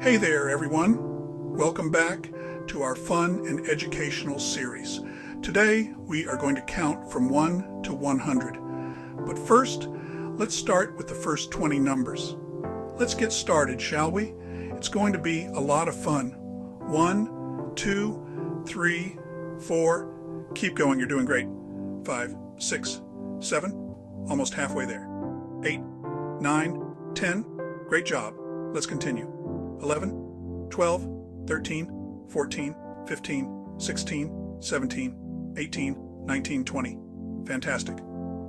Hey there, everyone. Welcome back to our fun and educational series. Today, we are going to count from 1 to 100. But first, let's start with the first 20 numbers. Let's get started, shall we? It's going to be a lot of fun. 1, 2, 3, 4. Keep going, you're doing great. 5, 6, 7. Almost halfway there. 8, 9, 10. Great job. Let's continue. 11, 12, 13, 14, 15, 16, 17, 18, 19, 20. Fantastic.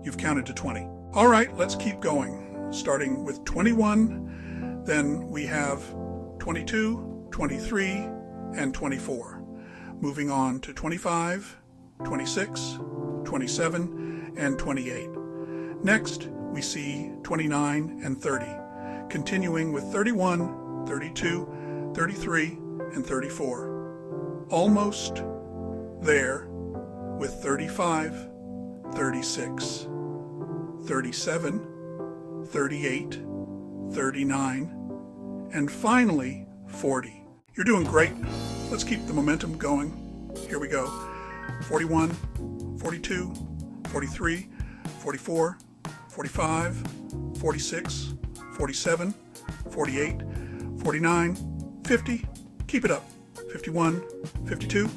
You've counted to 20. All right, let's keep going. Starting with 21, then we have 22, 23, and 24. Moving on to 25, 26, 27, and 28. Next, we see 29 and 30, continuing with 31, 32, 33, and 34. Almost there with 35, 36, 37, 38, 39, and finally 40. You're doing great. Let's keep the momentum going. Here we go. 41, 42, 43, 44, 45, 46, 47, 48, 49, 50. Keep it up. 51, 52,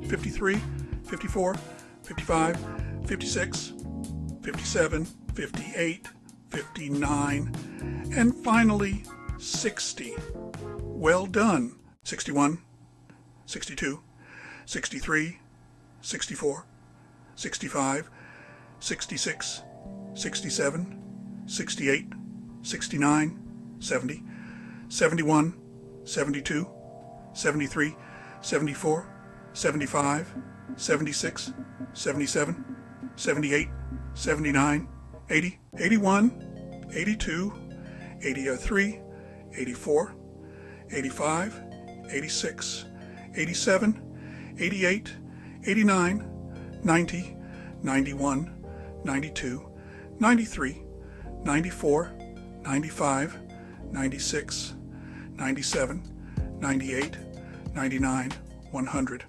53, 54, 55, 56, 57, 58, 59, and finally 60. Well done. 61, 62, 63, 64, 65, 66, 67, 68, 69, 70, 71, 72, 73, 74, 75, 76, 77, 78, 79, 80, 81, 82, 83, 84, 85, 86, 87, 88, 89, 90, 91, 92, 93, 94, 95, 96, 97, 98, 99, 100.